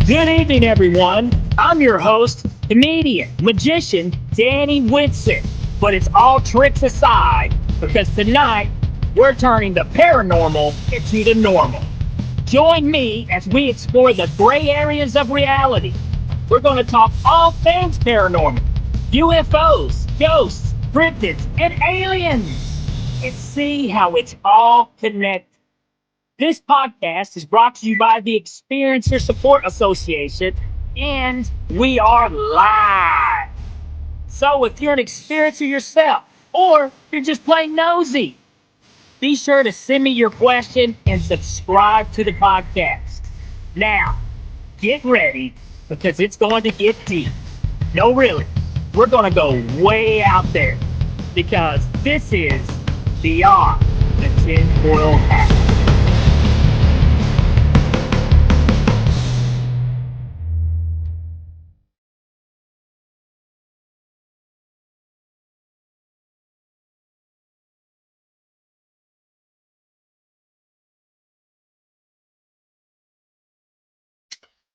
Good evening, everyone. I'm your host, comedian, magician, Danny Whitson. But it's all tricks aside, because tonight we're turning the paranormal into the normal. Join me as we explore the gray areas of reality. We're going to talk all things paranormal, UFOs, ghosts, cryptids, and aliens, and see how it's all connected. This podcast is brought to you by the Experiencer Support Association, and we are live. So if you're an experiencer yourself, or you're just plain nosy, be sure to send me your question and subscribe to the podcast. Now, get ready, because it's going to get deep. No, really, we're going to go way out there, because this is Beyond the Tinfoil Hat.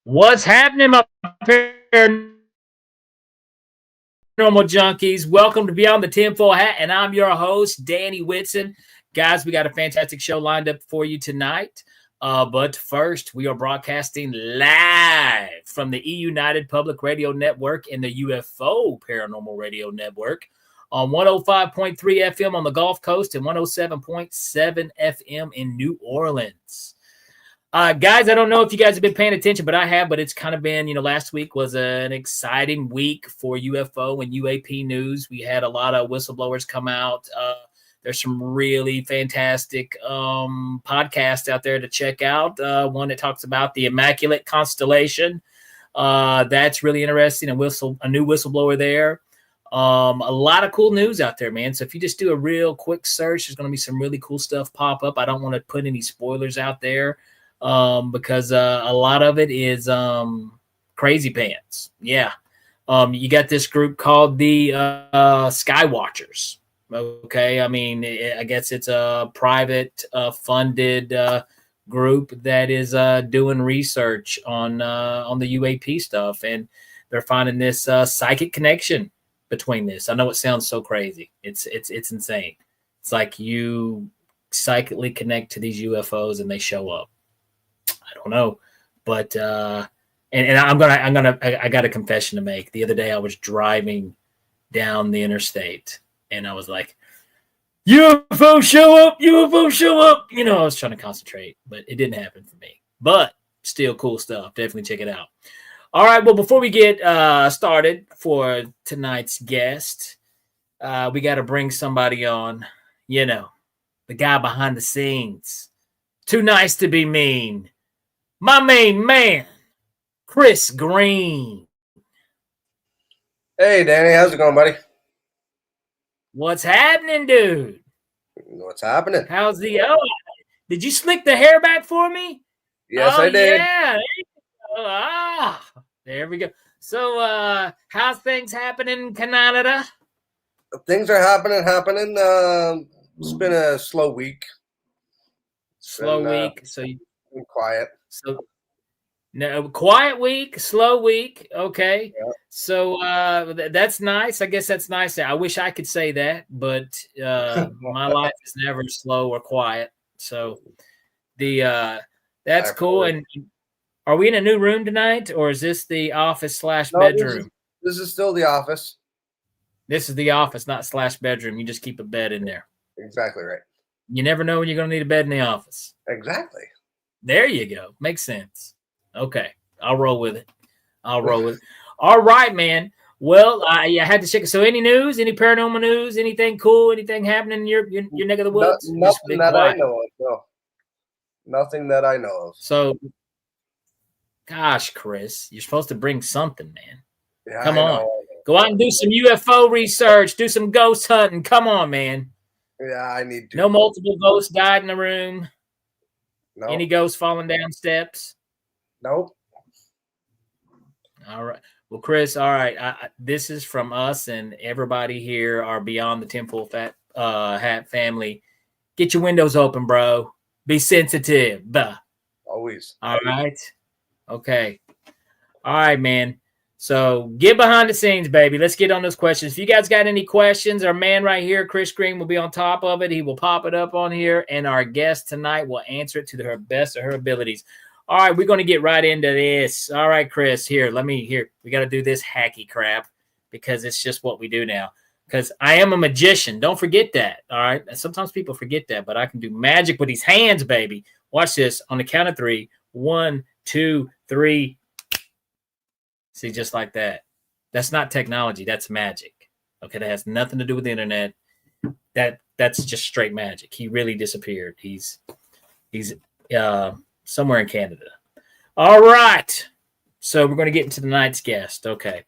What's happening, my paranormal junkies? Welcome to Beyond the Tinfoil Hat, and I'm your host, Danny Whitson. Guys, we got a fantastic show lined up for you tonight. But first, we are broadcasting live from the E-United Public Radio Network and the UFO Paranormal Radio Network on 105.3 FM on the Gulf Coast and 107.7 FM in New Orleans. Guys, I don't know if you guys have been paying attention, but I have. But it's kind of been, last week was an exciting week for UFO and UAP news. We had a lot of whistleblowers come out. There's some really fantastic podcasts out there to check out. One that talks about the Immaculate Constellation. That's really interesting. A new whistleblower there. A lot of cool news out there, man. So if you just do a real quick search, there's going to be some really cool stuff pop up. I don't want to put any spoilers out there. Because a lot of it is crazy pants. Yeah. You got this group called the Skywatchers. Okay. I mean, I guess it's a private funded group that is doing research on the UAP stuff, and they're finding this psychic connection between this. I know it sounds so crazy. It's insane. It's like you psychically connect to these UFOs and they show up. I don't know, but and I got a confession to make. The other day I was driving down the interstate and I was like, UFO show up, UFO show up. I was trying to concentrate, but it didn't happen for me. But still cool stuff. Definitely check it out. All right. Well, before we get started for tonight's guest, we got to bring somebody on, the guy behind the scenes. Too nice to be mean. My main man, Chris Green. Hey, Danny. How's it going, buddy? What's happening, dude? What's happening? How's the... did you slick the hair back for me? Yes, I did. Yeah. There we go. So, how's things happening in Canada? Things are happening. It's been a slow week. Slow week. So you... been quiet. So, no, quiet week, slow week. Okay. Yeah. So that's nice. I guess that's nice. I wish I could say that, but my life is never slow or quiet. So that's cool. And are we in a new room tonight, or is this the office / bedroom? This is still the office. This is the office, not / bedroom. You just keep a bed in there. Exactly right. You never know when you're going to need a bed in the office. Exactly. There you go. Makes sense. Okay. I'll roll with it. All right, man. Well, I had to check it. So any news, any paranormal news, anything cool, anything happening in your neck of the woods? Nothing that I know of. No. Nothing that I know of. So, gosh, Chris, you're supposed to bring something, man. Yeah, Come on. Go out and do some UFO research. Do some ghost hunting. Come on, man. Yeah, I need to. No multiple ghosts died in the room. No. Any ghosts falling down steps? Nope. All right. Well, Chris, all right. This is from us and everybody here, our Beyond the Tinfoil Hat family. Get your windows open, bro. Be sensitive. Always. All right. Okay. All right, man. So get behind the scenes, baby. Let's get on those questions. If you guys got any questions, our man right here, Chris Green, will be on top of it. He will pop it up on here, and our guest tonight will answer it to the best of her abilities. All right, we're going to get right into this. All right, Chris, here. We got to do this hacky crap because it's just what we do now. Because I am a magician. Don't forget that. All right. Sometimes people forget that, but I can do magic with these hands, baby. Watch this on the count of 3. 1, 2, 3. See, just like that. That's not technology. That's magic. Okay, that has nothing to do with the internet. That's just straight magic. He really disappeared. He's somewhere in Canada. All right. So we're going to get into tonight's guest. Okay.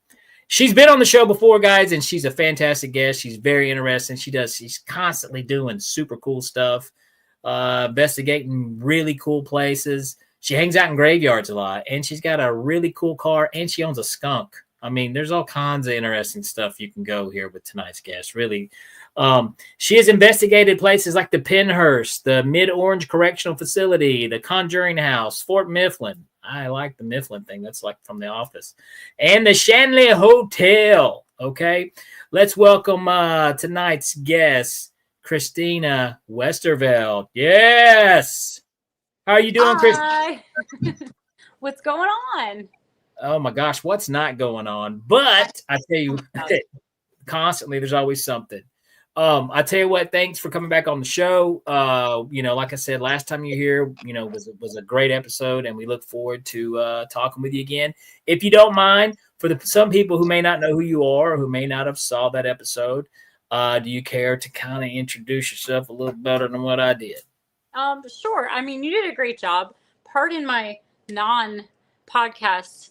She's been on the show before, guys, and she's a fantastic guest. She's very interesting. She's constantly doing super cool stuff, investigating really cool places. She hangs out in graveyards a lot, and she's got a really cool car, and she owns a skunk. I mean, there's all kinds of interesting stuff you can go here with tonight's guest, really. She has investigated places like the Pennhurst, the Orange Correctional Facility, the Conjuring House, Fort Mifflin. I like the Mifflin thing. That's like from The Office. And the Shanley Hotel. Okay. Let's welcome tonight's guest, Christina Westervelt. Yes. How are you doing, Christina? What's going on? Oh, my gosh. What's not going on? But I tell you, constantly, there's always something. I tell you what, thanks for coming back on the show. Like I said, last time you were here, was a great episode, and we look forward to talking with you again. If you don't mind, for some people who may not know who you are or who may not have saw that episode, do you care to kind of introduce yourself a little better than what I did? Sure. I mean, you did a great job. Pardon my non-podcast,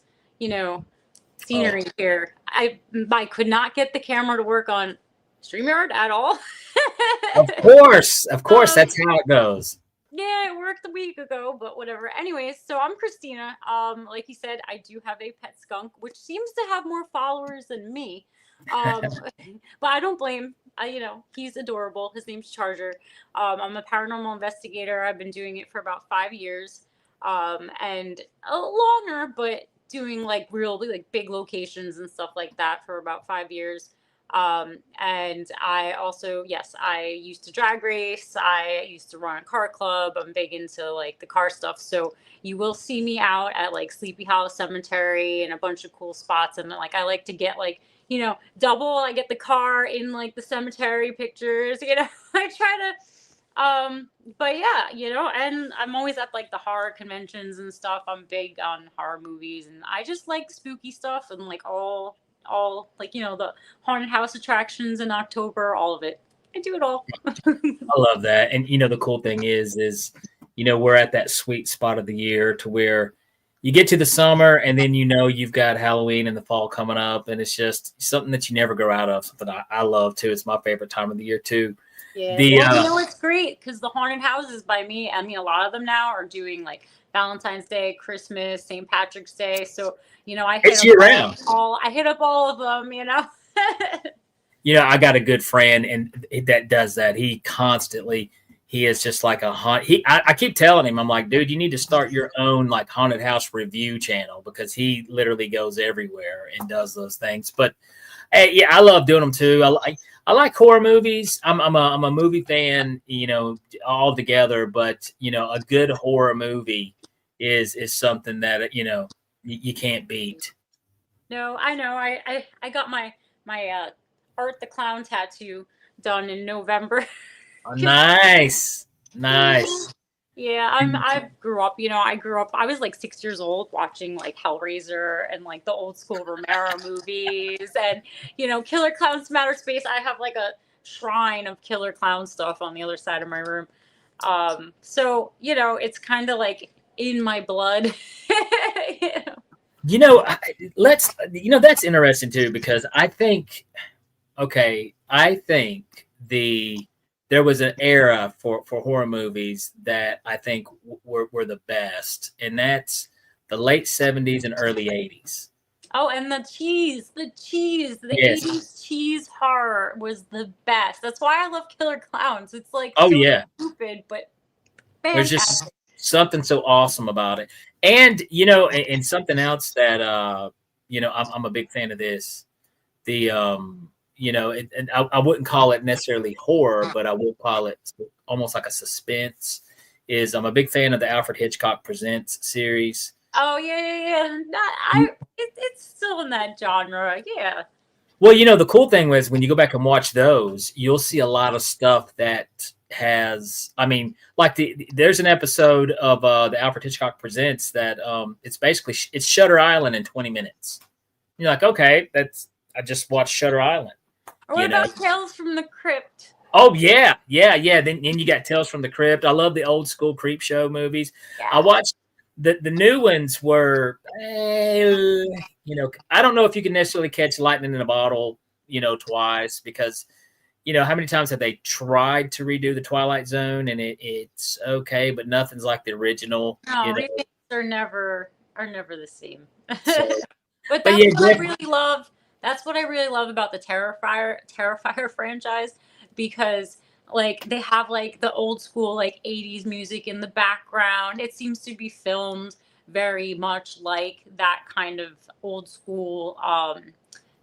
scenery here. I could not get the camera to work on StreamYard at all. Of course, that's how it goes. Yeah, it worked a week ago, but whatever. Anyways, so I'm Christina. Like you said, I do have a pet skunk, which seems to have more followers than me. But I don't blame. He's adorable. His name's Charger. I'm a paranormal investigator. I've been doing it for about 5 years, and longer, but doing like really like big locations and stuff like that for about 5 years. And I also, yes, I used to drag race. I used to run a car club. I'm big into like the car stuff. So you will see me out at like Sleepy Hollow Cemetery and a bunch of cool spots. And like, I like to get like, double, I get the car in like the cemetery pictures, I try to, but yeah, and I'm always at like the horror conventions and stuff. I'm big on horror movies, and I just like spooky stuff and like all like, the haunted house attractions in October, all of it. I do it all. I love that. And the cool thing is we're at that sweet spot of the year to where you get to the summer and then you've got Halloween in the fall coming up, and it's just something that you never grow out of. Something I love too. It's my favorite time of the year too. Yeah. It's great because the haunted houses by me, I mean, a lot of them now are doing like Valentine's Day, Christmas, St. Patrick's Day. So, I hit up all of them, I got a good friend and that does that. He is just like a haunt. I keep telling him, I'm like, dude, you need to start your own like haunted house review channel, because he literally goes everywhere and does those things. But hey, yeah, I love doing them too. I like horror movies. I'm a movie fan, all together. But a good horror movie is something that you can't beat. No, I know. I got my Art the Clown tattoo done in November. Oh, nice. Yeah, I grew up, I was like 6 years old watching like Hellraiser and like the old school Romero movies and, Killer Clowns from Outer Space. I have like a shrine of Killer Clown stuff on the other side of my room. So, it's kind of like in my blood. That's interesting too, because I think there was an era for horror movies that I think were the best, and that's the late 70s and early 80s. Oh, and the cheese, yes. 80s cheese horror was the best. That's why I love Killer Clowns. It's like stupid, but fantastic. There's just something so awesome about it. And and something else that I'm a big fan of this. The and I wouldn't call it necessarily horror, but I would call it almost like a suspense. Is I'm a big fan of the Alfred Hitchcock Presents series. Oh yeah. It's still in that genre. Yeah. Well, the cool thing was when you go back and watch those, you'll see a lot of stuff that has, like there's an episode of the Alfred Hitchcock Presents that it's basically it's Shutter Island in 20 minutes. You're like, okay, I just watched Shutter Island. Or what about Tales from the Crypt? Oh yeah. Then you got Tales from the Crypt. I love the old school creep show movies. Yeah. I watched the new ones were, I don't know if you can necessarily catch lightning in a bottle, twice, because how many times have they tried to redo the Twilight Zone and it's okay, but nothing's like the original. No, remakes are never the same. So, but that's what I really love. That's what I really love about the Terrifier franchise, because like they have like the old school like 80s music in the background. It seems to be filmed very much like that kind of old school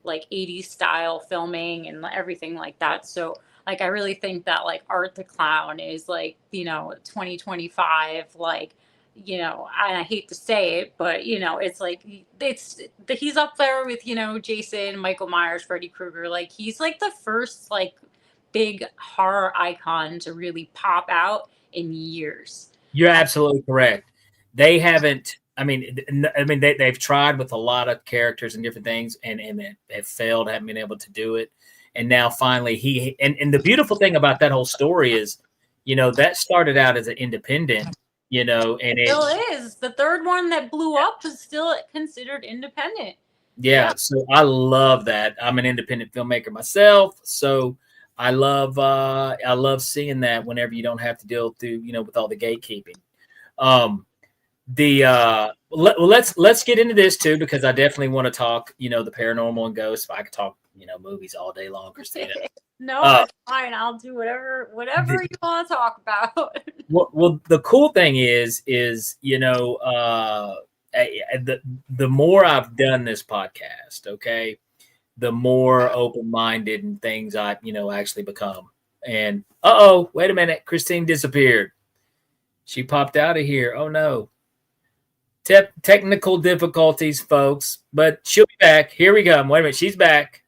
like 80s style filming and everything like that. So like I really think that like Art the Clown is like 2025 like I hate to say it, but it's like he's up there with Jason, Michael Myers, Freddy Krueger. Like he's like the first like big horror icon to really pop out in years. You're absolutely correct. They haven't. They've tried with a lot of characters and different things, and have failed, haven't been able to do it. And now finally and the beautiful thing about that whole story is, that started out as an independent. And it still is. The third one that blew up is still considered independent. Yeah, so I love that. I'm an independent filmmaker myself, so I love seeing that whenever you don't have to deal through, with all the gatekeeping. Let's get into this too, because I definitely want to talk, the paranormal and ghosts. I could talk, movies all day long, Christina. No, it's fine. I'll do whatever you want to talk about. Well, the cool thing is, the more I've done this podcast, okay, the more open-minded and things I, actually become. And wait a minute, Christine disappeared. She popped out of here. Oh no. Technical difficulties, folks, but she'll be back. Here we go. Wait a minute, she's back.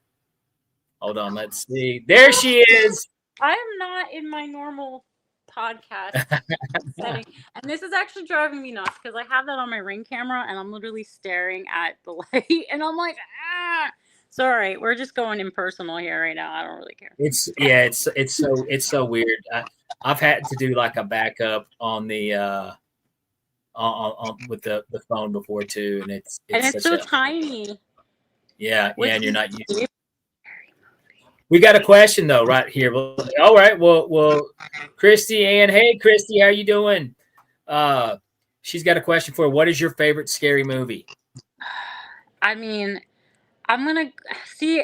Hold on, let's see. There she is. I am not in my normal podcast setting, and this is actually driving me nuts because I have that on my Ring camera, and I'm literally staring at the light, and I'm like, Sorry, we're just going impersonal here right now. I don't really care. It's so weird. I've had to do like a backup on the on with the phone before too, and it's so tiny. Yeah, and you're not used to it. We got a question though right here. All right, well, Christy Ann. Hey, Christy, how you doing? She's got a question for her. What is your favorite scary movie? I mean, I'm gonna see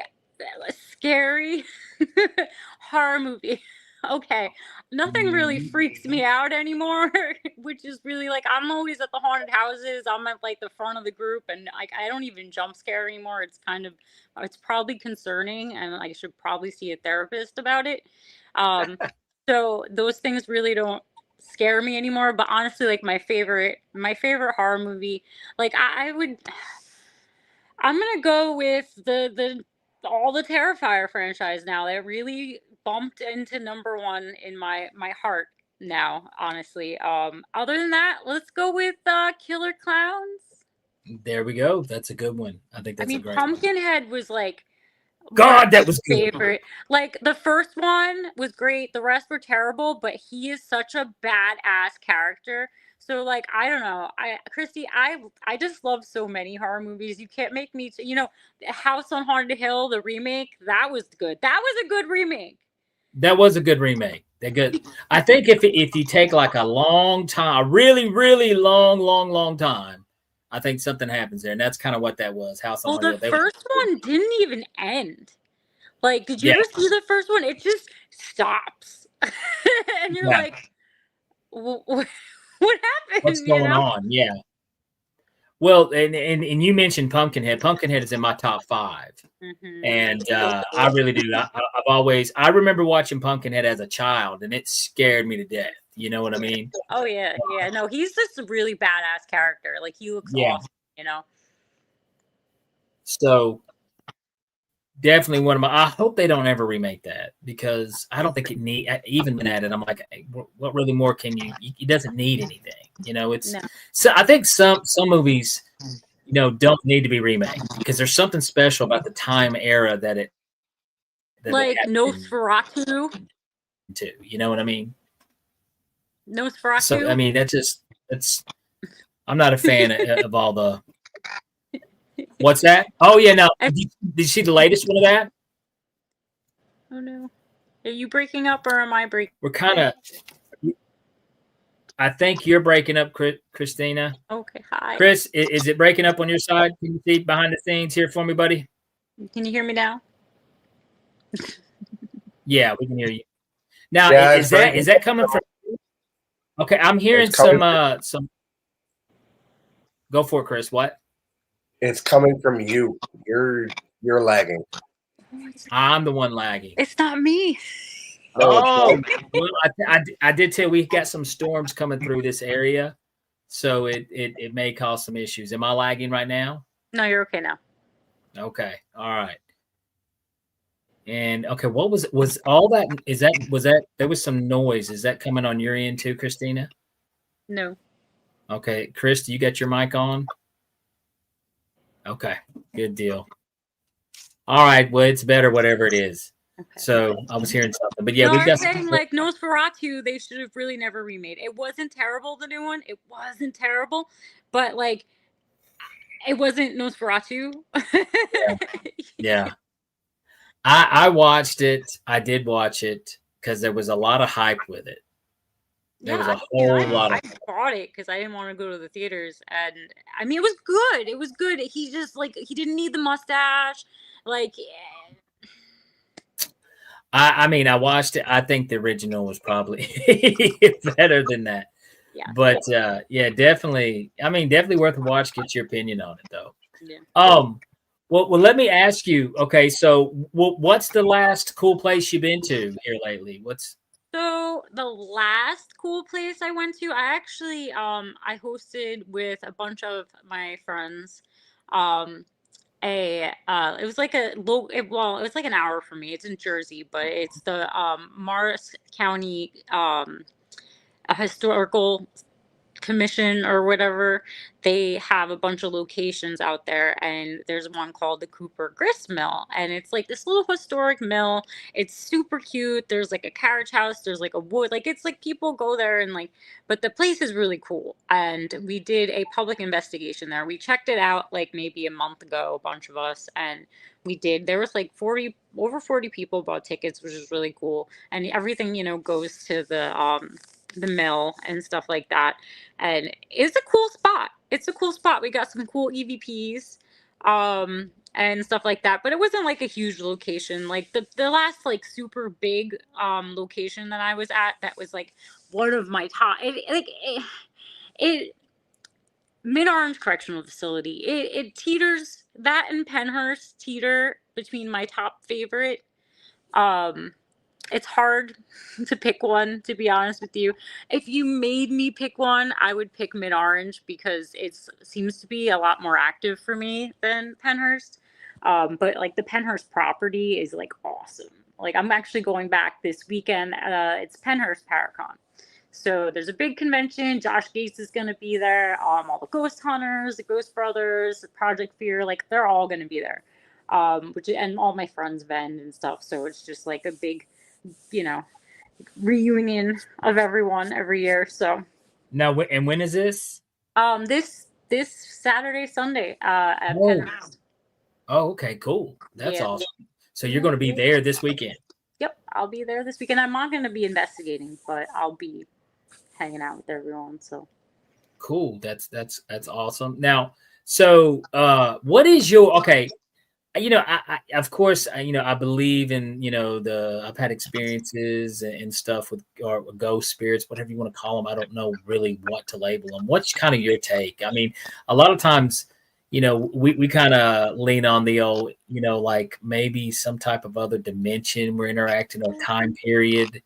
scary horror movie. Okay, nothing really freaks me out anymore, which is really like I'm always at the haunted houses. I'm at like the front of the group, and like I don't even jump scare anymore. It's probably concerning, and I should probably see a therapist about it. So those things really don't scare me anymore. But honestly, like my favorite horror movie, like I'm gonna go with all the Terrifier franchise now. They really bumped into number one in my heart now, honestly. Other than that, let's go with Killer Clowns. There we go. That's a good one. I think that's a great Pumpkinhead was like God, that was good. Favorite. Like the first one was great, the rest were terrible, but he is such a badass character. So like I don't know, Christy, I just love so many horror movies. You can't make me House on Haunted Hill, the remake, that was good. That was a good remake. That was a good remake. They're good. I think if you take like a long time, a really, really long time, I think something happens there, and that's kind of what that was. House on Haunted Hill. The first one didn't even end. Like, did you ever see the first one? It just stops, and you're like, What happened? What's going on? Yeah. Well, and you mentioned Pumpkinhead. Pumpkinhead is in my top 5. Mm-hmm. And I really do. I remember watching Pumpkinhead as a child, and it scared me to death. You know what I mean? Oh yeah, yeah. No, he's just a really badass character. Like he looks Yeah. awesome. You know. So definitely one of my. I hope they don't ever remake that because I don't think it need. Even looking at it, I'm like, hey, what really more can you? It doesn't need anything. You know, it's. No. So I think some movies, don't need to be remade because there's something special about the time era that it. Like Nosferatu. Too, you know what I mean? Nosferatu. So I mean, that's. I'm not a fan of all the. What's that? Oh yeah, no. Did you see the latest one of that? Oh no, are you breaking up or am I breaking? We're kind of. I think you're breaking up, Christina. Okay, hi. Chris, is it breaking up on your side? Can you see behind the scenes here for me, buddy? Can you hear me now? Yeah, we can hear you. Now, Yeah, is that coming from? Okay, I'm hearing some. Go for it, Chris. What? It's coming from you. You're lagging. I'm the one lagging. It's not me. Oh, well, I did tell we got some storms coming through this area, so it may cause some issues. Am I lagging right now? No, you're okay now. Okay, all right. And okay, what was all that? Was that there was some noise? Is that coming on your end too, Christina? No. Okay, Chris, do you got your mic on? Okay, good deal. All right, well, it's better whatever it is. Okay. So I was hearing something, but yeah, no, we've got. I'm saying like Nosferatu, they should have really never remade. It wasn't terrible, the new one. It wasn't terrible, but like, it wasn't Nosferatu. Yeah. I watched it. I did watch it because there was a lot of hype with it. There was a whole lot of. I bought it because I didn't want to go to the theaters, and I mean, it was good. It was good. He just he didn't need the mustache. Like, I mean, I watched it. I think the original was probably better than that. Yeah. But yeah, definitely. I mean, definitely worth a watch. Get your opinion on it, though. Yeah. Well, let me ask you. Okay, so what's the last cool place you've been to here lately? So the last cool place I went to, I actually I hosted with a bunch of my friends. It was like it was like an hour for me. It's in Jersey, but it's the Morris County a historical commission or whatever. They have a bunch of locations out there, and there's one called the Cooper Grist Mill, and it's like this little historic mill. It's super cute. There's like a carriage house, there's like a wood, like it's like people go there and like, but the place is really cool. And we did a public investigation there. We checked it out like maybe a month ago, a bunch of us, and there was like over 40 people bought tickets, which is really cool. And everything, goes to the mill and stuff like that. And it's a cool spot. We got some cool EVPs and stuff like that, but it wasn't like a huge location. Like the last like super big location that I was at, that was like one of my top, Mid-Orange Correctional Facility. It teeters, that and Pennhurst teeter between my top favorite. It's hard to pick one, to be honest with you. If you made me pick one, I would pick Mid-Orange because it seems to be a lot more active for me than Pennhurst. But like the Pennhurst property is like awesome. Like I'm actually going back this weekend. It's Pennhurst Paracon. So there's a big convention. Josh Gates is going to be there. All the Ghost Hunters, the Ghost Brothers, Project Fear, like they're all going to be there. And all my friends vend and stuff. So it's just like a big, reunion of everyone every year. So now, and when is this? This Saturday, Sunday at Pennhurst. Oh, okay, cool. That's awesome. So you're going to be there this weekend? Yep, I'll be there this weekend. I'm not going to be investigating, but I'll be hanging out with everyone. So cool. That's awesome. Now, so what is your I of course, I believe in, I've had experiences and stuff with or ghost spirits, whatever you want to call them. I don't know really what to label them. What's kind of your take? I mean, a lot of times, we kind of lean on the old, like maybe some type of other dimension we're interacting or time period.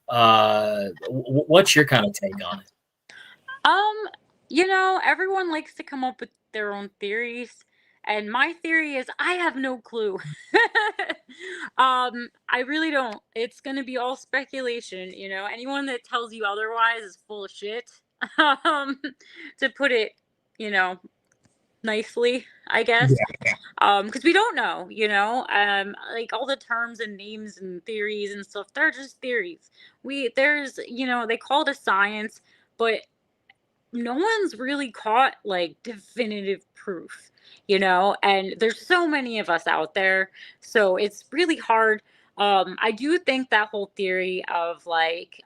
What's your kind of take on it? Everyone likes to come up with their own theories, and my theory is I have no clue. I really don't. It's gonna be all speculation, Anyone that tells you otherwise is full of shit. Um, to put it, you know, nicely, I guess. Because we don't know, like all the terms and names and theories and stuff, they're just theories. They call it a science, but no one's really caught like definitive proof, and there's so many of us out there, so it's really hard. I do think that whole theory of like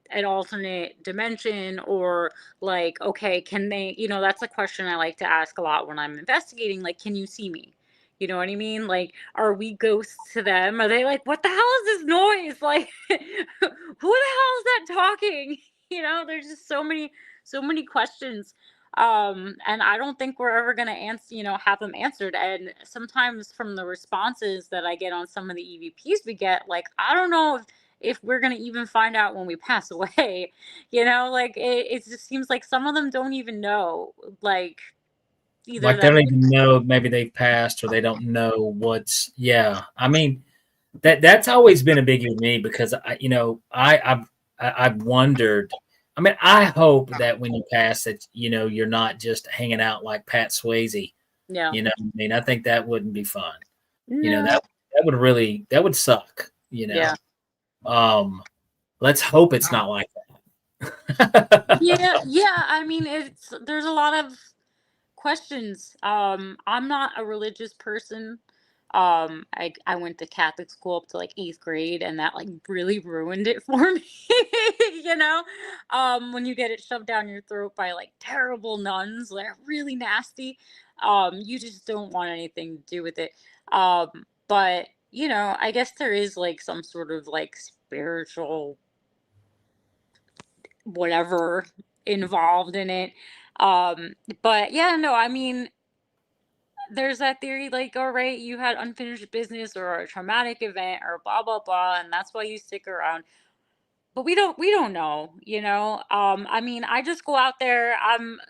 an alternate dimension, or like, okay, can they, that's a question I like to ask a lot when I'm investigating, like, can you see me? You know what I mean? Like, are we ghosts to them? Are they like, what the hell is this noise? Like, who the hell is that talking? There's just so many questions. And I don't think we're ever going to answer, have them answered. And sometimes from the responses that I get on some of the EVPs we get, like, I don't know if we're going to even find out when we pass away, like it just seems like some of them don't even know, like, either Like they that. don't even know maybe they've passed or they don't know I mean, that's always been a biggie with me because I've wondered. I mean, I hope that when you pass that, you're not just hanging out like Pat Swayze. Yeah. I mean, I think that wouldn't be fun. No. That would suck, Yeah. Let's hope it's not like that. Yeah. I mean, there's a lot of questions. I'm not a religious person. I went to Catholic school up to like 8th grade, and that like really ruined it for me. When you get it shoved down your throat by like terrible nuns, they're really nasty. You just don't want anything to do with it. But I guess there is like some sort of like spiritual whatever involved in it. But yeah, no, I mean, there's that theory like, all right, you had unfinished business or a traumatic event or blah blah blah, and that's why you stick around. But we don't know, I mean, I just go out there.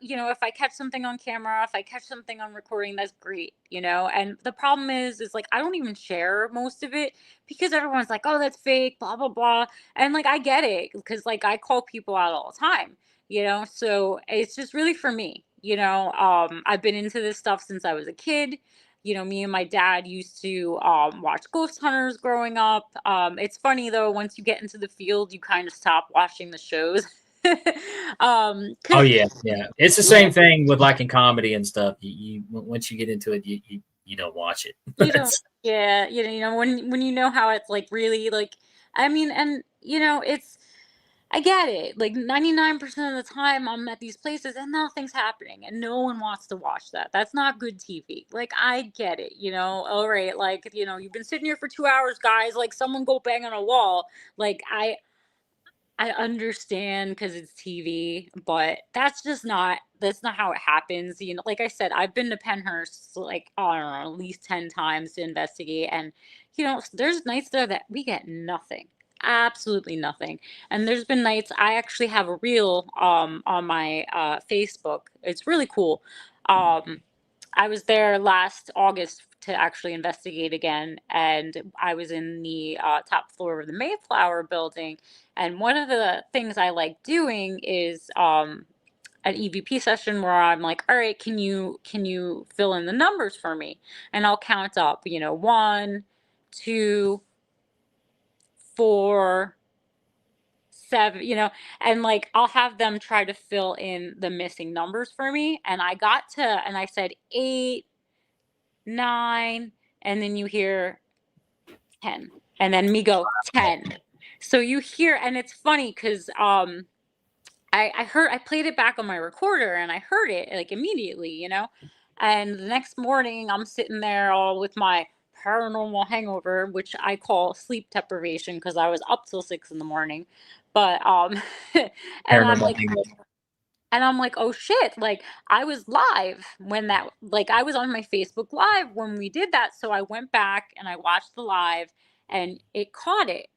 If I catch something on camera, if I catch something on recording, that's great, and the problem is like I don't even share most of it because everyone's like, oh, that's fake, blah blah blah. And like I get it, because like I call people out all the time, so it's just really for me. I've been into this stuff since I was a kid. Me and my dad used to watch ghost hunters growing up. It's funny though, once you get into the field, you kind of stop watching the shows. Oh yeah. It's the same thing with like in comedy and stuff. You once you get into it, you don't watch it. You don't. Yeah, when you know how it's like really like, I mean, and it's, I get it. Like 99% of the time I'm at these places and nothing's happening and no one wants to watch that. That's not good TV. Like I get it, all right, like, you've been sitting here for 2 hours, guys, like someone go bang on a wall. Like I understand because it's TV, but that's not how it happens. Like I said, I've been to Pennhurst like, I don't know, at least 10 times to investigate, and there's nights there that we get nothing. Absolutely nothing. And there's been nights, I actually have a reel on my Facebook. It's really cool. I was there last August to actually investigate again, and I was in the top floor of the Mayflower building. And one of the things I like doing is an EVP session where I'm like, all right, can you fill in the numbers for me? And I'll count up, 1, 2, 4, 7, and like I'll have them try to fill in the missing numbers for me. And I said 8, 9, and then you hear 10, and then me go 10. So you hear, and it's funny because I played it back on my recorder and I heard it like immediately, And the next morning, I'm sitting there all with my paranormal hangover, which I call sleep deprivation because I was up till 6 in the morning. But and I'm Paranormal like, hangover. oh shit, like I was live when that, like I was on my Facebook Live when we did that. So I went back and I watched the live and it caught it.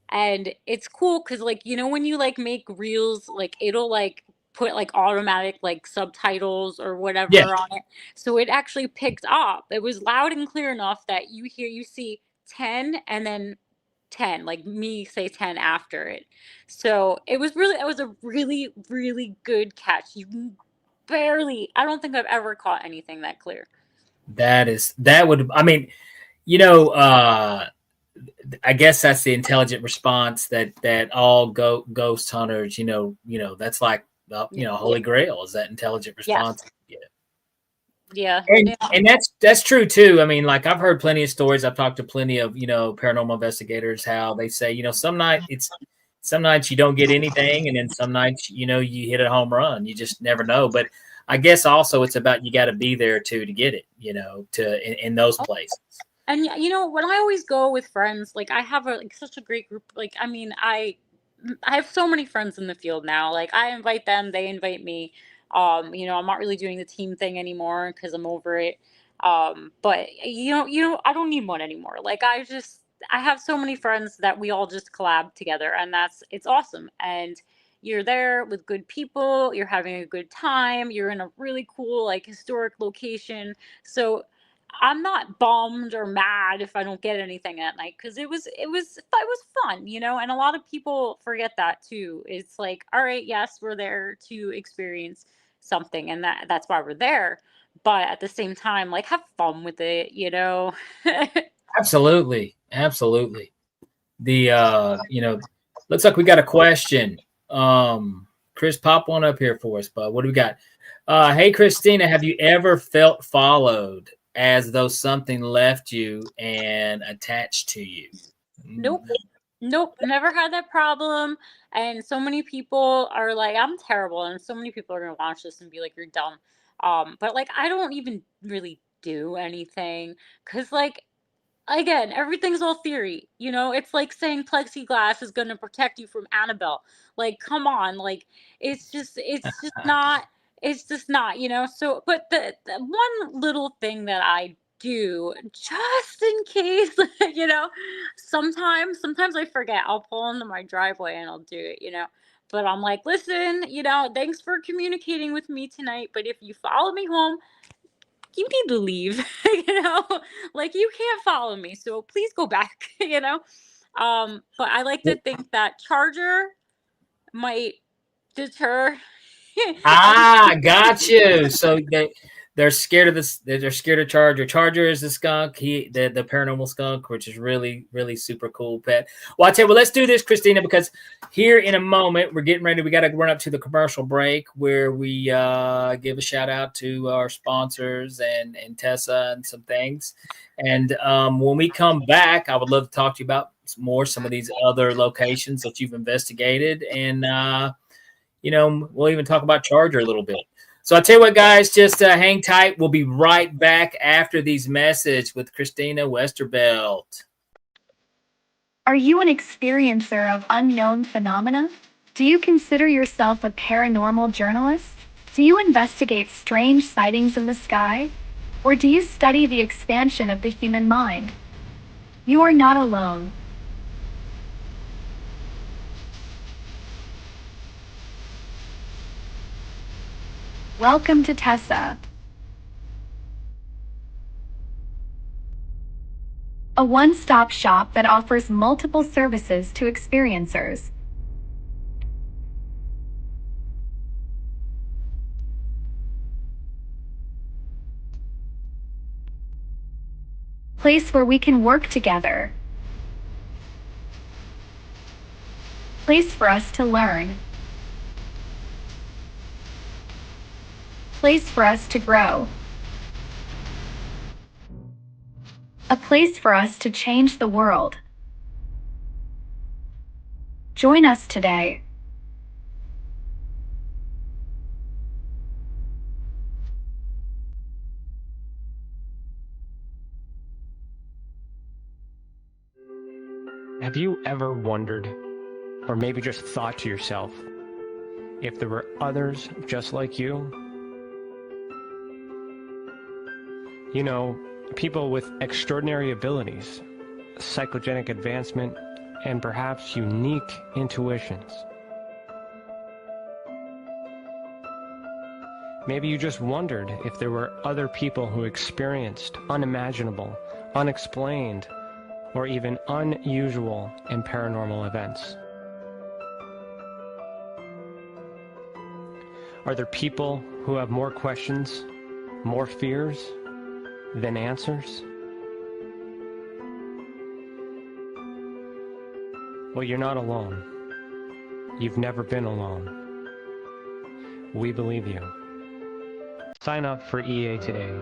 And it's cool because, like, when you like make reels, like it'll like put like automatic like subtitles or Yeah, whatever on it. So it actually picked up. It was loud and clear enough that you see 10 and then 10, like me say 10 after it. So it was a really, really good catch. I don't think I've ever caught anything that clear. that would, I mean, you know, I guess that's the intelligent response that all ghost hunters, that's like, Yeah. holy grail is that intelligent Yes. response. Yeah. Yeah. And that's true too. I mean, like I've heard plenty of stories. I've talked to plenty of, paranormal investigators, how they say, some nights you don't get anything, and then some nights, you hit a home run. You just never know. But I guess also it's about, you got to be there too to get it, in those places. And when I always go with friends, like I have such a great group. Like I mean, I have so many friends in the field now. Like I invite them, they invite me. I'm not really doing the team thing anymore because I'm over it. But I don't need one anymore. Like I have so many friends that we all just collab together, and it's awesome. And you're there with good people, you're having a good time, you're in a really cool like historic location. So I'm not bummed or mad if I don't get anything at night because it was fun, and a lot of people forget that too. It's like, all right, yes, we're there to experience something, and that's why we're there. But at the same time, like have fun with it. Absolutely. Absolutely. The, looks like we got a question. Chris, pop one up here for us, bud. What do we got? Hey, Christina, have you ever felt followed as though something left you and attached to you? Nope. Nope, never had that problem. And so many people are like, I'm terrible. And so many people are gonna watch this and be like, you're dumb. But like I don't even really do anything. Cause like again, everything's all theory. It's like saying plexiglass is gonna protect you from Annabelle. Like, come on, like it's just not. So but the one little thing that I do just in case, sometimes I forget. I'll pull into my driveway and I'll do it. But I'm like, listen, thanks for communicating with me tonight. But if you follow me home, you need to leave. Like you can't follow me, so please go back. But I like to think that charger might deter. Got you. So they're scared of this. They're scared of Charger. Charger is the skunk. The paranormal skunk, which is really, really super cool pet. Well, I tell you what, let's do this, Christina, because here in a moment we're getting ready. We got to run up to the commercial break where we give a shout out to our sponsors and Tessa and some things. And when we come back, I would love to talk to you about some of these other locations that you've investigated, and we'll even talk about Charger a little bit. So I'll tell you what, guys, just hang tight. We'll be right back after these messages with Christina Westervelt. Are you an experiencer of unknown phenomena? Do you consider yourself a paranormal journalist? Do you investigate strange sightings in the sky? Or do you study the expansion of the human mind? You are not alone. Welcome to Tessa, a one-stop shop that offers multiple services to experiencers. Place where we can work together. Place for us to learn. Place for us to grow. A place for us to change the world. Join us today. Have you ever wondered, or maybe just thought to yourself, if there were others just like you? You know, people with extraordinary abilities, psychogenic advancement, and perhaps unique intuitions. Maybe you just wondered if there were other people who experienced unimaginable, unexplained, or even unusual and paranormal events. Are there people who have more questions, more fears than answers? Well, you're not alone. You've never been alone. We believe you. Sign up for EA today.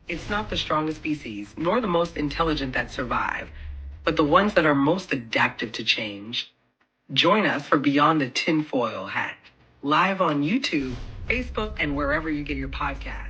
It's not the strongest species, nor the most intelligent that survive, but the ones that are most adaptive to change. Join us for Beyond the Tinfoil Hat, live on YouTube, Facebook, and wherever you get your podcasts.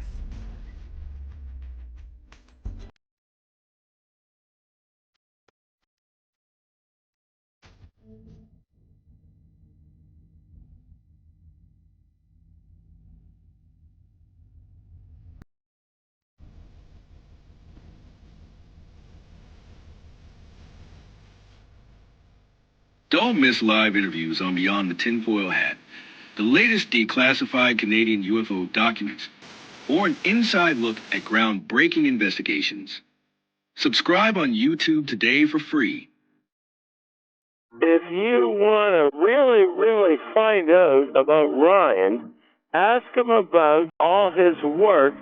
Don't miss live interviews on Beyond the Tinfoil Hat, the latest declassified Canadian UFO documents, or an inside look at groundbreaking investigations. Subscribe on YouTube today for free. If you want to really find out about Ryan, ask him about all his work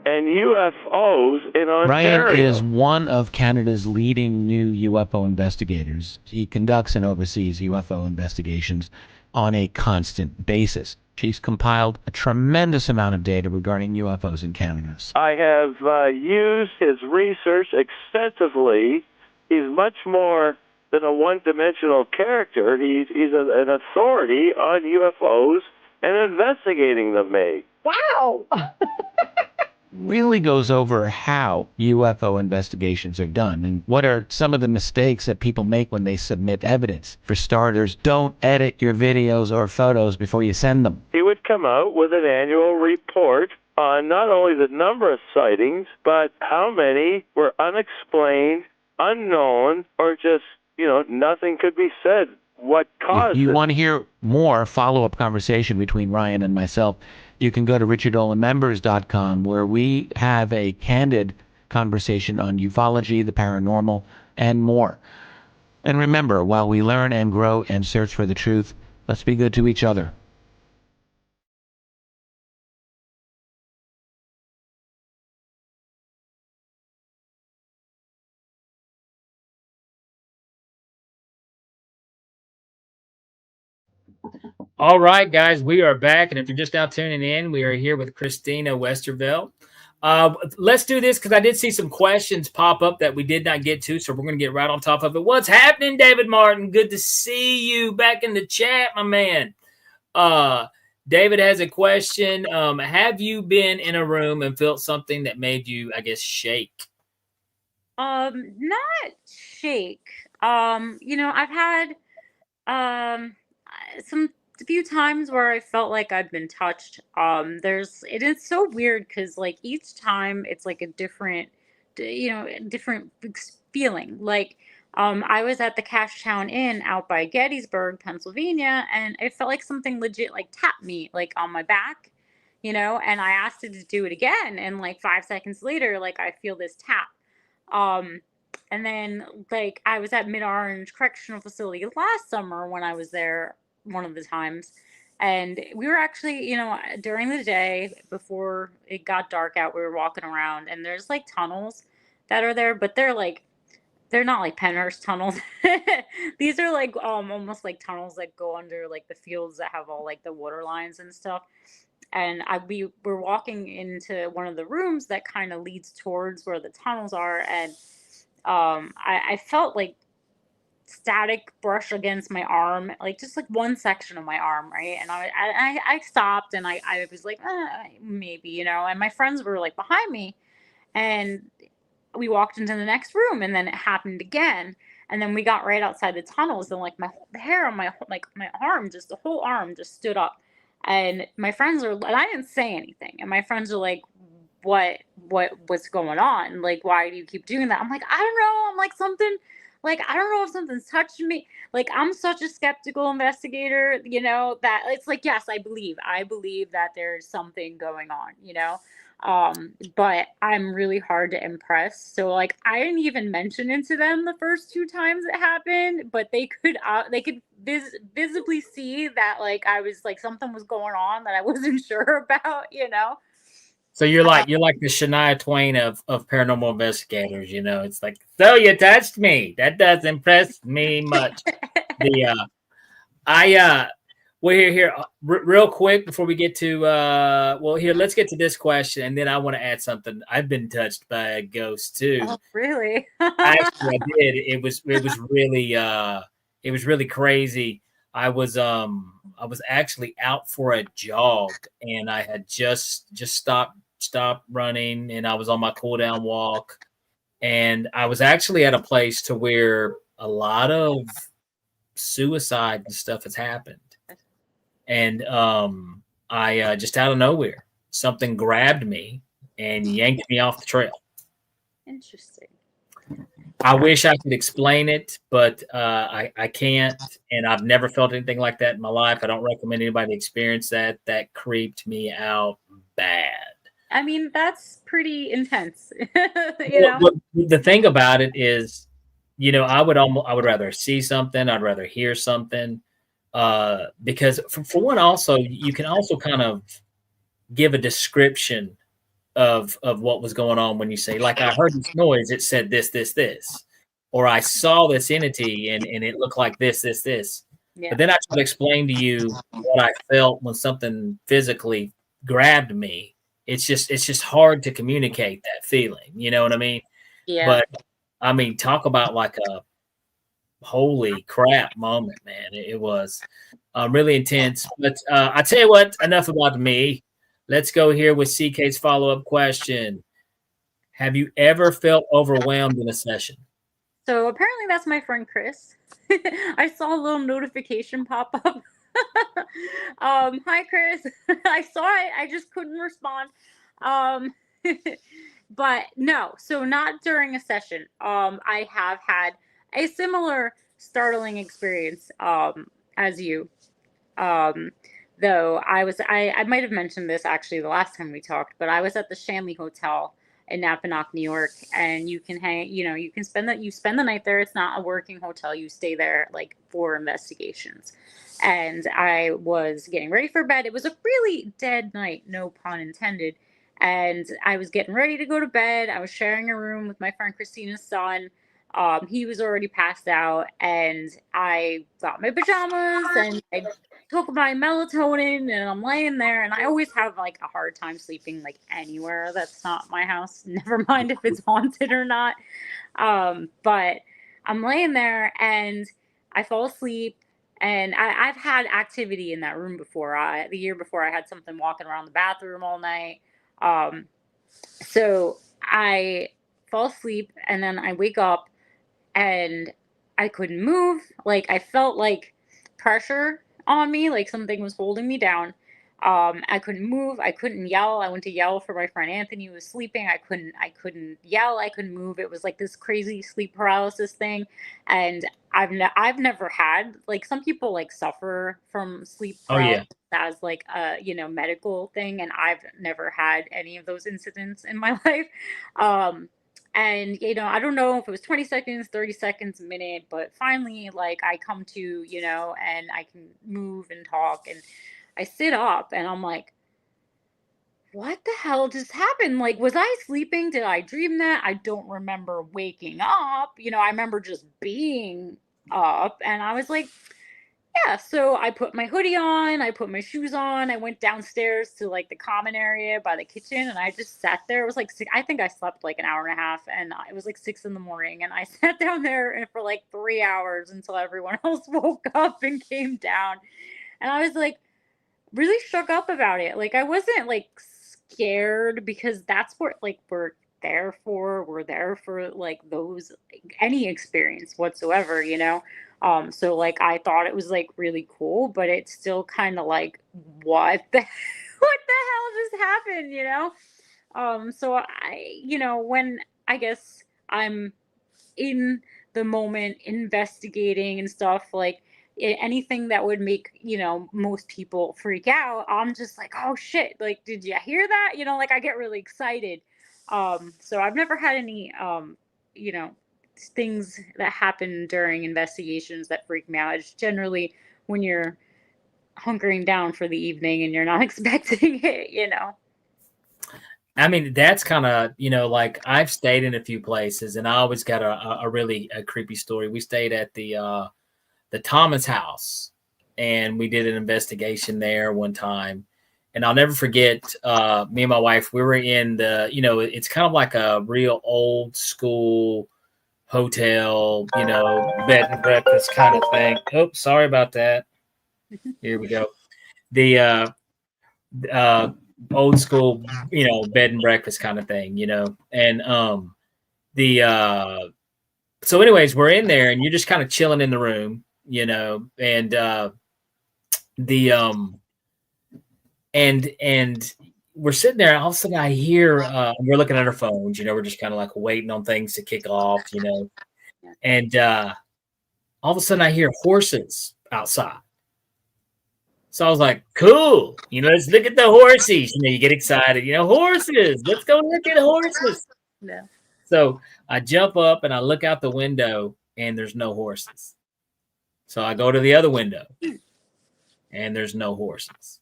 and UFOs in Ontario. Ryan is one of Canada's leading new UFO investigators. He conducts and oversees UFO investigations on a constant basis. He's compiled a tremendous amount of data regarding UFOs in Canada. I have used his research extensively. He's much more than a one-dimensional character. He's an authority on UFOs and investigating them, May. Wow! Really goes over how UFO investigations are done and what are some of the mistakes that people make when they submit evidence. For starters, don't edit your videos or photos before you send them. He would come out with an annual report on not only the number of sightings, but how many were unexplained, unknown, or just, nothing could be said. What caused If you it? want to hear more follow-up conversation between Ryan and myself, you can go to richardolanmembers.com, where we have a candid conversation on ufology, the paranormal, and more. And remember, while we learn and grow and search for the truth, let's be good to each other. All right, guys, we are back. And if you're just now tuning in, we are here with Christina Westervelt. Let's do this because I did see some questions pop up that we did not get to. So we're going to get right on top of it. What's happening, David Martin? Good to see you back in the chat, my man. David has a question. Have you been in a room and felt something that made you, I guess, shake? Not shake. I've had a few times where I felt like I'd been touched. It is so weird because like each time it's like a different, different feeling. Like, I was at the Cashtown Inn out by Gettysburg, Pennsylvania, and it felt like something legit like tapped me like on my back, and I asked it to do it again, and like 5 seconds later, like I feel this tap. And then like I was at Orange Correctional Facility last summer when I was there one of the times, and we were actually, during the day before it got dark out, we were walking around, and there's like tunnels that are there, but they're not like Pennhurst tunnels. These are like almost like tunnels that go under like the fields that have all like the water lines and stuff. And we were walking into one of the rooms that kind of leads towards where the tunnels are, and I felt like static brush against my arm, like just like one section of my arm, right? And I stopped, and I was like, maybe, you know. And my friends were like behind me, and we walked into the next room, and then it happened again. And then we got right outside the tunnels, and like the hair on my arm, just the whole arm just stood up. And my friends are, and I didn't say anything. And my friends are like, what's going on? Like, why do you keep doing that? I'm like, I don't know. I'm like, something, like, I don't know if something's touched me. Like, I'm such a skeptical investigator, you know, that it's like, yes, I believe that there's something going on, you know. But I'm really hard to impress. So like, I didn't even mention it to them the first 2 times it happened, but they could visibly see that like I was like, something was going on that I wasn't sure about, you know. So you're like the Shania Twain of paranormal investigators, you know. It's like, so you touched me. That does impress me much. Well, here, real quick before we get to let's get to this question, and then I want to add something. I've been touched by a ghost too. Oh, really? Actually, I did. It was really crazy. I was actually out for a jog, and I had just stopped running, and I was on my cool down walk, and I was actually at a place to where a lot of suicide and stuff has happened. And I just out of nowhere, something grabbed me and yanked me off the trail. Interesting. I wish I could explain it, but I can't. And I've never felt anything like that in my life. I don't recommend anybody experience that. That creeped me out bad. I mean, that's pretty intense. You know? Well, the thing about it is, you know, I would rather see something. I'd rather hear something. Because for one, also, you can also kind of give a description of what was going on when you say, like, I heard this noise, it said this, or I saw this entity and it looked like this. Yeah. But then I try to explain to you what I felt when something physically grabbed me. It's just hard to communicate that feeling. You know what I mean? Yeah. But I mean, talk about like a holy crap moment, man. It was really intense. But I tell you what, enough about me. Let's go here with CK's follow-up question. Have you ever felt overwhelmed in a session? So apparently that's my friend Chris. I saw a little notification pop up. Hi Chris. I saw it. I just couldn't respond. But no, so not during a session. I have had a similar startling experience as you. Though I might have mentioned this actually the last time we talked, but I was at the Shanley Hotel in Napanoch, New York, and you can spend the night there. It's not a working hotel. You stay there like for investigations. And I was getting ready for bed. It was a really dead night, no pun intended. And I was getting ready to go to bed. I was sharing a room with my friend Christina's son. He was already passed out, and I got my pajamas and I took my melatonin, and I'm laying there, and I always have like a hard time sleeping like anywhere that's not my house, never mind if it's haunted or not. But I'm laying there and I fall asleep, and I've had activity in that room before. The year before, I had something walking around the bathroom all night. So I fall asleep, and then I wake up and I couldn't move. Like, I felt like pressure on me, like something was holding me down. I couldn't move. I couldn't yell. I went to yell for my friend Anthony, who was sleeping. I couldn't yell. I couldn't move. It was like this crazy sleep paralysis thing. And I've never had, like, some people like suffer from sleep paralysis as like a, medical thing. And I've never had any of those incidents in my life. And, I don't know if it was 20 seconds, 30 seconds, a minute, but finally, like, I come to, and I can move and talk, and I sit up, and I'm like, what the hell just happened? Like, was I sleeping? Did I dream that? I don't remember waking up. I remember just being up, and I was like, yeah, so I put my hoodie on, I put my shoes on, I went downstairs to like the common area by the kitchen, and I just sat there. It was like I think I slept like an hour and a half, and it was like 6 in the morning, and I sat down there and for like 3 hours until everyone else woke up and came down. And I was like really shook up about it. Like I wasn't like scared because that's what like we're there for. We're there for like those any experience whatsoever, you know. So like I thought it was like really cool, but it's still kind of like what the what the hell just happened, you know? So I, you know, when I guess I'm in the moment investigating and stuff, like anything that would make, you know, most people freak out, I'm just like, oh shit, like did you hear that, you know, like I get really excited. So I've never had any you know, things that happen during investigations that freak me out. It's generally when you're hunkering down for the evening and you're not expecting it, you know. I mean, that's kind of, you know, like I've stayed in a few places, and I always got a really creepy story. We stayed at the Thomas house, and we did an investigation there one time. And I'll never forget, me and my wife, we were in the, you know, it's kind of like a real old school hotel, you know, bed and breakfast kind of thing. Oh, sorry about that. Here we go. The old school, you know, bed and breakfast kind of thing, you know. And the so anyways, we're in there and you're just kind of chilling in the room, you know, and the and we're sitting there, and all of a sudden I hear we're looking at our phones, you know, we're just kind of like waiting on things to kick off, you know. And all of a sudden I hear horses outside. So I was like, cool, you know, let's look at the horses. You know, you get excited, you know, horses, let's go look at horses. Yeah. So I jump up and I look out the window and there's no horses. So I go to the other window and there's no horses.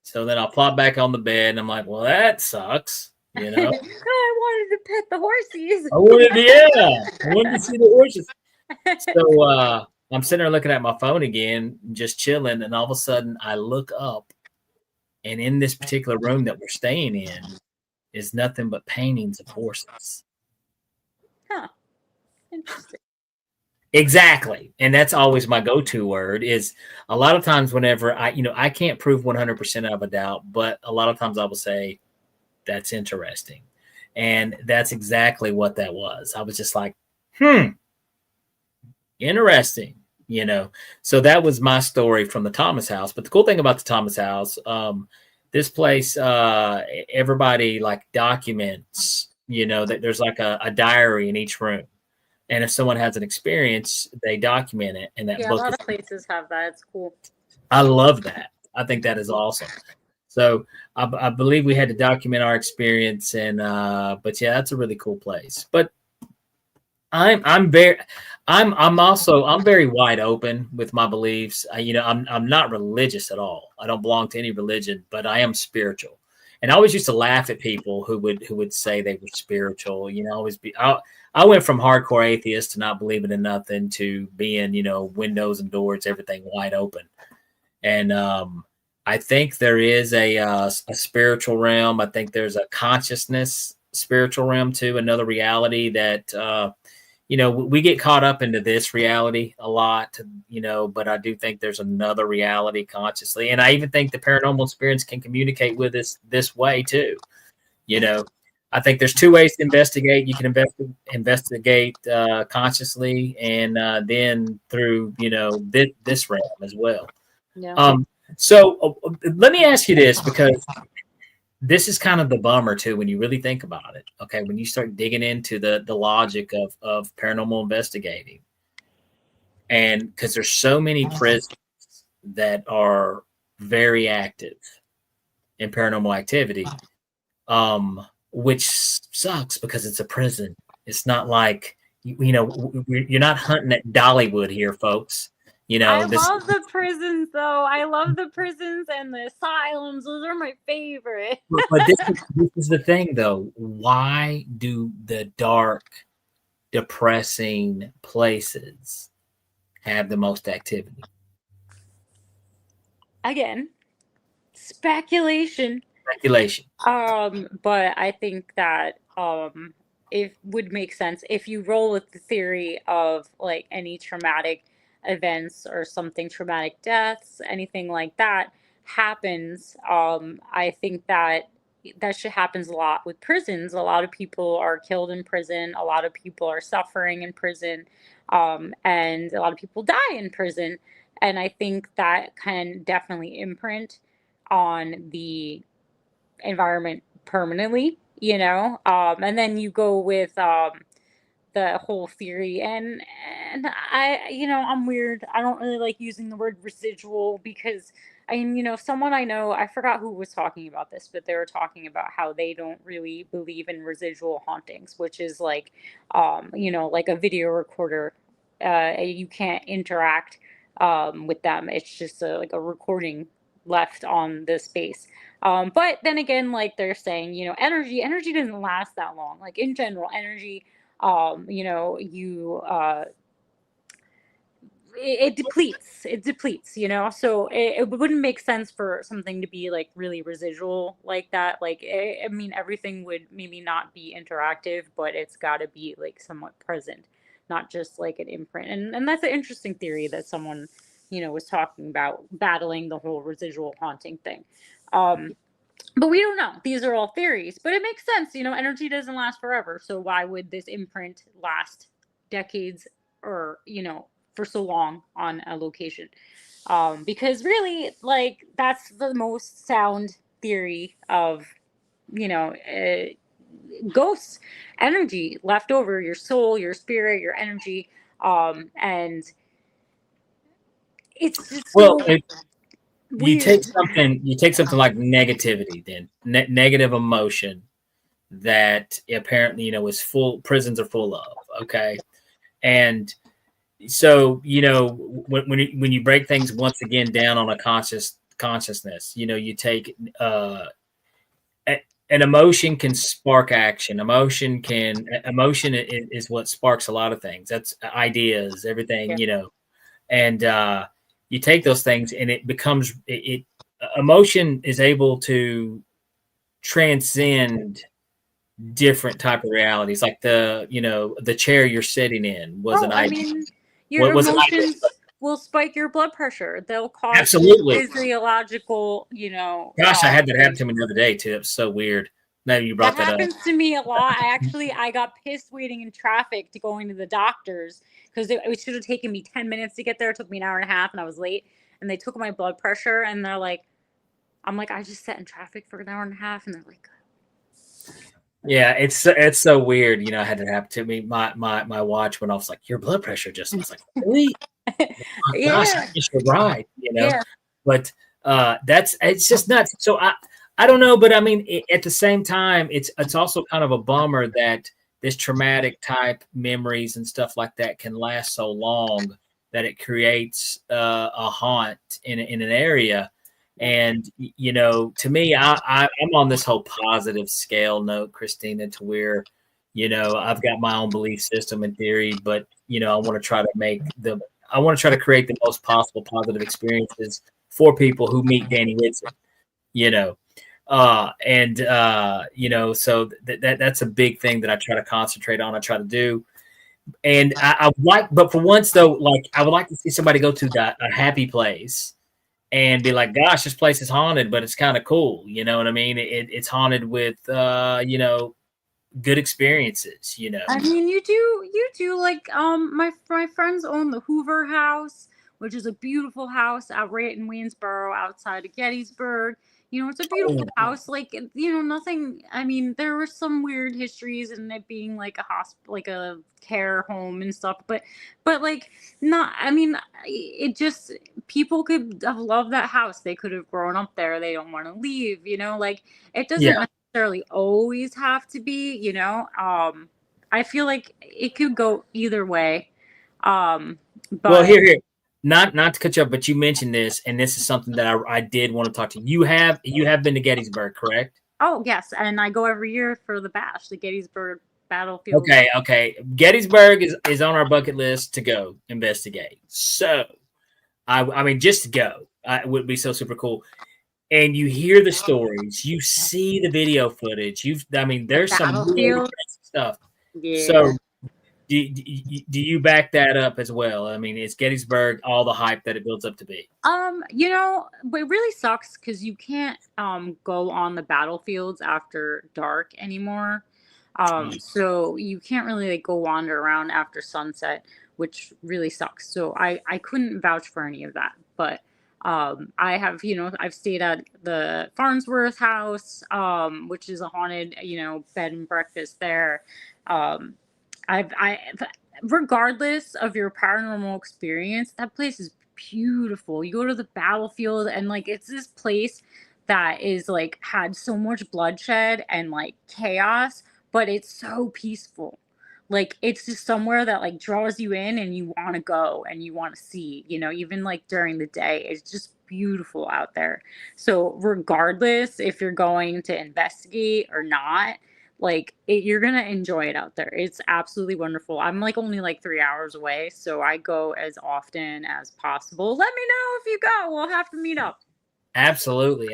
So then I'll plop back on the bed and I'm like, well, that sucks, you know. I wanted to pet the horses. I wanted to see the horses. So I'm sitting there looking at my phone again, just chilling, and all of a sudden I look up, and in this particular room that we're staying in is nothing but paintings of horses. Huh. Interesting. Exactly. And that's always my go-to word. Is a lot of times whenever I can't prove 100% of a doubt, but a lot of times I will say, that's interesting. And that's exactly what that was. I was just like, interesting, you know. So that was my story from the Thomas house. But the cool thing about the Thomas house, this place, everybody like documents, you know, that there's like a diary in each room. And if someone has an experience, they document it. And that book, a lot of places have that. It's cool. I love that. I think that is awesome. So I believe we had to document our experience, and but yeah, that's a really cool place. But I'm very wide open with my beliefs. I'm not religious at all. I don't belong to any religion, but I am spiritual. And I always used to laugh at people who would say they were spiritual. You know, I went from hardcore atheist to not believing in nothing to being, you know, windows and doors, everything wide open. And I think there is a spiritual realm. I think there's a consciousness spiritual realm too, another reality that you know, we get caught up into this reality a lot, you know, but I do think there's another reality consciously. And I even think the paranormal experience can communicate with us this way too. You know, I think there's two ways to investigate. You can investigate consciously, and then through, you know, this realm as well. Yeah. So let me ask you this, because this is kind of the bummer too when you really think about it. Okay, when you start digging into the logic of paranormal investigating, and because there's so many prisons that are very active in paranormal activity, which sucks because it's a prison. It's not like, you know, you're not hunting at Dollywood here, folks. You know, I love the prisons, though. I love the prisons and the asylums. Those are my favorite. But this is the thing, though. Why do the dark, depressing places have the most activity? Again, speculation. Speculation. But I think that it would make sense if you roll with the theory of like any traumatic events or something, traumatic deaths, anything like that happens. I think that shit happens a lot with prisons. A lot of people are killed in prison. A lot of people are suffering in prison, and a lot of people die in prison. And I think that can definitely imprint on the environment permanently, and then you go with the whole theory, and I'm weird. I don't really like using the word residual because someone I know, I forgot who was talking about this, but they were talking about how they don't really believe in residual hauntings, which is like like a video recorder. You can't interact with them. It's just like a recording left on the space. But then again, like they're saying, energy doesn't last that long. Like in general, energy, it depletes, so it wouldn't make sense for something to be like really residual like that. Like, I mean, everything would maybe not be interactive, but it's got to be like somewhat present, not just like an imprint. And that's an interesting theory that someone, was talking about, battling the whole residual haunting thing. But we don't know. These are all theories, but it makes sense. Energy doesn't last forever. So why would this imprint last decades or, for so long on a location? Because really, like, that's the most sound theory of, ghosts, energy left over, your soul, your spirit, your energy. And it's just you take something like negativity, then negative emotion that apparently is full, prisons are full of, okay, and so when you break things once again down on a consciousness, you take an emotion can spark action. Emotion is what sparks a lot of things. That's ideas, everything, and you take those things and it becomes emotion is able to transcend different type of realities. Like the chair you're sitting in was an idea. I mean, your emotions will spike your blood pressure. They'll cause absolutely physiological, Gosh, I had that happen to me the other day too. It was so weird. Now you brought that up. Happens to me a lot. I got pissed waiting in traffic to going to the doctor's because it should have taken me 10 minutes to get there. It took me an hour and a half and I was late, and they took my blood pressure and they're like, I'm like, I just sat in traffic for an hour and a half, and they're like, yeah, it's so weird. I had it happen to me. My watch went off. It's like, your blood pressure just, I was like, really? yeah. Gosh, I guess you're right. Yeah. But it's just nuts. So I don't know, but I mean, at the same time, it's also kind of a bummer that this traumatic type memories and stuff like that can last so long that it creates a haunt in an area. And to me, I'm on this whole positive scale note, Christina, to where I've got my own belief system and theory, but I want to try to create the most possible positive experiences for people who meet Danny Whitson. So that's a big thing that I try to concentrate on. I try to do, and but for once though, like I would like to see somebody go to a happy place and be like, gosh, this place is haunted, but it's kind of cool. You know what I mean? It's haunted with good experiences. I mean, you do like my friends own the Hoover House, which is a beautiful house out right in Waynesboro, outside of Gettysburg. It's a beautiful house. Like, nothing. I mean, there were some weird histories in it being like a hospital, like a care home and stuff. But like, not. I mean, it just, people could have loved that house. They could have grown up there. They don't want to leave. Like, it doesn't necessarily always have to be. I feel like it could go either way. But well, here. Not to cut you up, but you mentioned this, and this is something that I did want to talk to you. You have been to Gettysburg, correct? Oh yes, and I go every year for the bash, the Gettysburg battlefield. Okay. Gettysburg is on our bucket list to go investigate. So, I mean, just to go it would be so super cool. And you hear the stories, you see the video footage. There's some really Battlefield stuff. Yeah. So, do you back that up as well? I mean, is Gettysburg all the hype that it builds up to be? You know, but it really sucks because you can't go on the battlefields after dark anymore. So you can't really like go wander around after sunset, which really sucks. So I couldn't vouch for any of that. But I have, I've stayed at the Farnsworth house, which is a haunted, bed and breakfast there. Regardless of your paranormal experience, that place is beautiful. You go to the battlefield and like it's this place that is like had so much bloodshed and like chaos, but it's so peaceful. Like it's just somewhere that like draws you in and you want to go and you want to see, even like during the day, it's just beautiful out there. So regardless if you're going to investigate or not, like you're gonna enjoy it out there. It's absolutely wonderful. I'm like only like 3 hours away, so I go as often as possible. Let me know if you go. We'll have to meet up. Absolutely.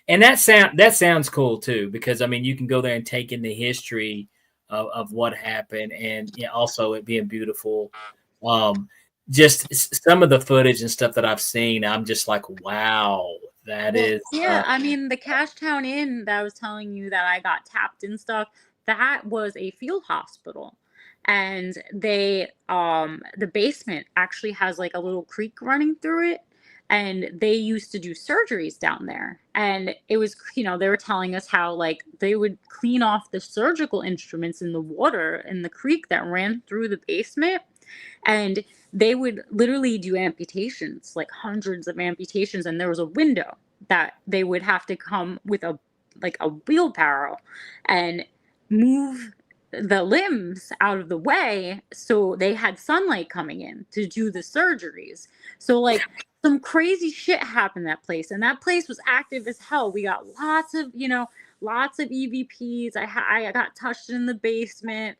And that sounds cool too, because I mean you can go there and take in the history of what happened, and also it being beautiful. Just some of the footage and stuff that I've seen, I'm just like, wow, that is. Yeah, I mean, the Cashtown Inn that I was telling you that I got tapped and stuff, that was a field hospital. And they, the basement actually has like a little creek running through it. And they used to do surgeries down there. And it was, they were telling us how like they would clean off the surgical instruments in the water in the creek that ran through the basement. And they would literally do amputations, like hundreds of amputations. And there was a window that they would have to come with a wheelbarrow and move the limbs out of the way. So they had sunlight coming in to do the surgeries. So like some crazy shit happened in that place. And that place was active as hell. We got lots of EVPs. I got touched in the basement.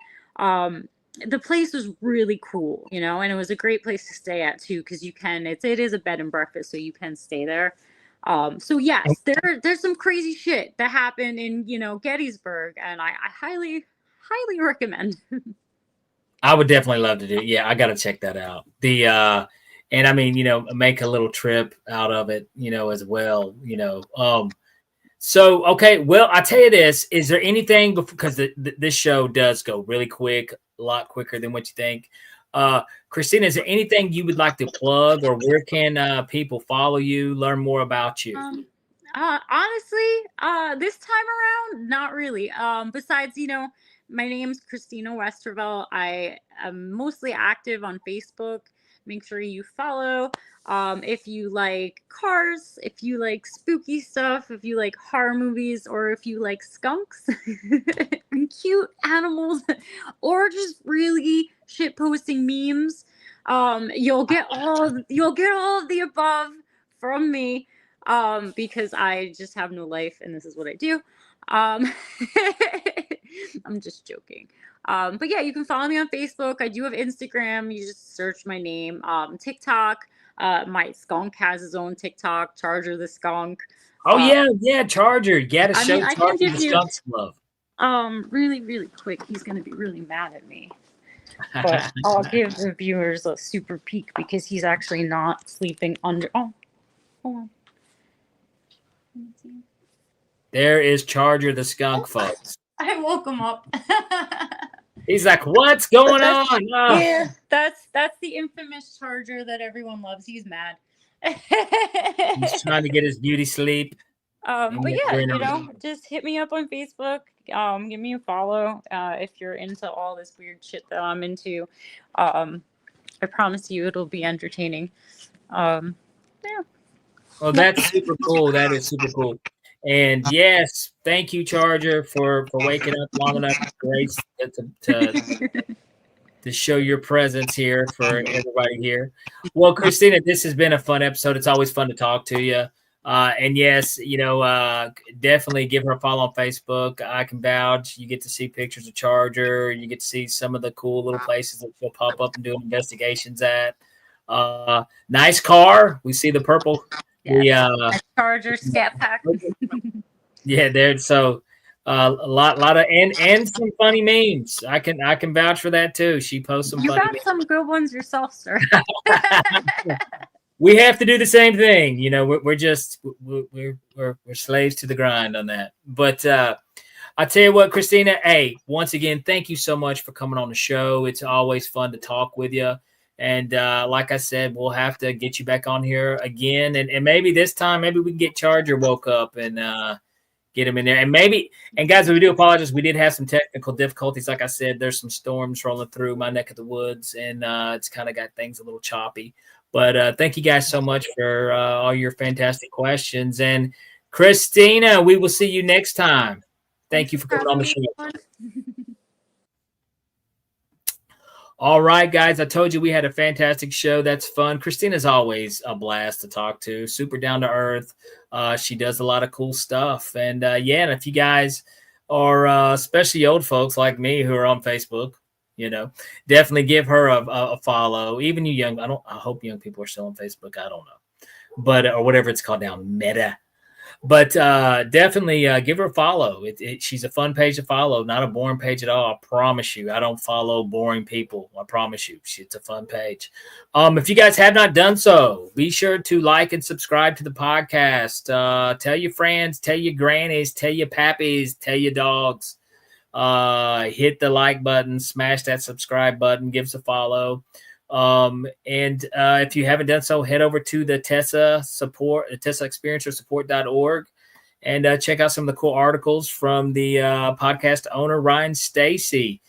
The place was really cool, and it was a great place to stay at too, because it is a bed and breakfast, so you can stay there. So yes, there's some crazy shit that happened in Gettysburg, and I highly recommend. I would definitely love to do. Yeah, I got to check that out. And I mean, make a little trip out of it, as well. So okay, well, I tell you this: is there anything, because this show does go really quick, a lot quicker than what you think? Christina, is there anything you would like to plug, or where can people follow you, learn more about you? Honestly, this time around, not really. Besides, my name's Christina Westervelt. I am mostly active on Facebook. Make sure you follow. If you like cars, if you like spooky stuff, if you like horror movies, or if you like skunks and cute animals, or just really shit posting memes, you'll get all of the above from me, because I just have no life and this is what I do. I'm just joking. But yeah, you can follow me on Facebook. I do have Instagram. You just search my name. TikTok. My skunk has his own TikTok. Charger the skunk. Oh yeah, Charger. You gotta show Charger the skunk's love. Really, really quick. He's gonna be really mad at me. But I'll give the viewers a super peek because he's actually not sleeping under. Oh, hold on. There is Charger the skunk, folks. I woke him up. He's like, "What's going on?" Oh. Yeah, that's the infamous Charger that everyone loves. He's mad. He's trying to get his beauty sleep. But yeah, just hit me up on Facebook. Give me a follow if you're into all this weird shit that I'm into. I promise you it'll be entertaining. Yeah. Well, that's super cool. That is super cool. And yes, thank you, Charger, for waking up long enough to show your presence here for everybody here. Well, Christina, this has been a fun episode. It's always fun to talk to you. And yes, definitely give her a follow on Facebook. I can vouch. You get to see pictures of Charger. You get to see some of the cool little places that she'll pop up and do investigations at. Nice car. We see the purple. Yeah, Charger scat pack. Yeah, there's so a lot of and some funny memes. I can vouch for that too. She posts some. You funny got memes. some good ones yourself, sir. We have to do the same thing. We're just we're slaves to the grind on that. But I tell you what, Christina, hey, once again, thank you so much for coming on the show. It's always fun to talk with you. And like I said, we'll have to get you back on here again. And maybe this time, maybe we can get Charger woke up and get him in there. And guys, we do apologize. We did have some technical difficulties. Like I said, there's some storms rolling through my neck of the woods, and it's kind of got things a little choppy. But thank you guys so much for all your fantastic questions. And Christina, we will see you next time. Thank you for coming on the show. All right, guys. I told you we had a fantastic show. That's fun. Christina's always a blast to talk to. Super down to earth. She does a lot of cool stuff. And and if you guys are especially old folks like me who are on Facebook, definitely give her a follow. Even you young, I hope young people are still on Facebook. I don't know, but or whatever it's called now, Meta. But definitely give her a follow. She's a fun page to follow, not a boring page at all. I promise you. I don't follow boring people. I promise you. It's a fun page. If you guys have not done so, be sure to like and subscribe to the podcast. Tell your friends, tell your grannies, tell your pappies, tell your dogs. Hit the like button, smash that subscribe button, give us a follow. If you haven't done so, head over to the Tessa Experiencer Support.org and check out some of the cool articles from the podcast owner, Ryan Stacy.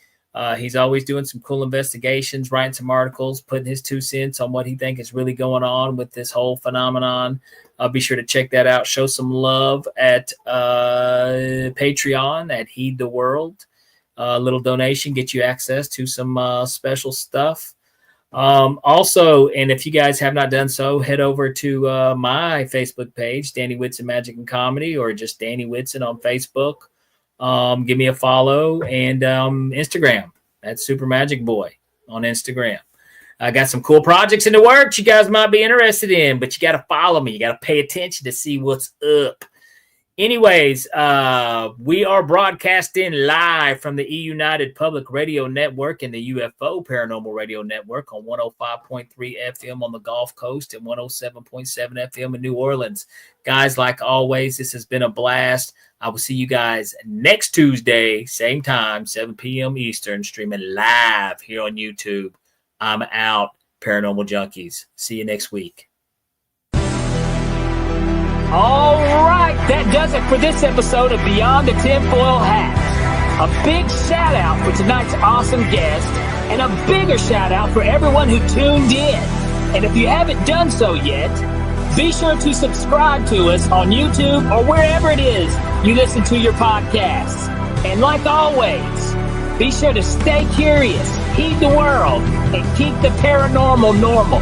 He's always doing some cool investigations, writing some articles, putting his 2 cents on what he thinks is really going on with this whole phenomenon. Be sure to check that out. Show some love at Patreon at Heed the World. A little donation gets you access to some special stuff. Also, and if you guys have not done so, head over to my Facebook page, Danny Whitson Magic and Comedy, or just Danny Whitson on Facebook. Give me a follow, and Instagram. That's Super Magic Boy on Instagram. I got some cool projects in the works you guys might be interested in, but you got to follow me. You got to pay attention to see what's up. Anyways, we are broadcasting live from the E-United Public Radio Network and the UFO Paranormal Radio Network on 105.3 FM on the Gulf Coast and 107.7 FM in New Orleans. Guys, like always, this has been a blast. I will see you guys next Tuesday, same time, 7 p.m. Eastern, streaming live here on YouTube. I'm out, Paranormal Junkies. See you next week. All right, that does it for this episode of Beyond the Tinfoil Hat. A big shout out for tonight's awesome guest, and a bigger shout out for everyone who tuned in. And if you haven't done so yet, be sure to subscribe to us on YouTube or wherever it is you listen to your podcasts. And like always, be sure to stay curious, heed the world, and keep the paranormal normal.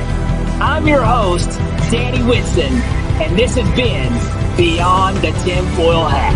I'm your host, Danny Whitson, and this has been Beyond the Tinfoil Hat.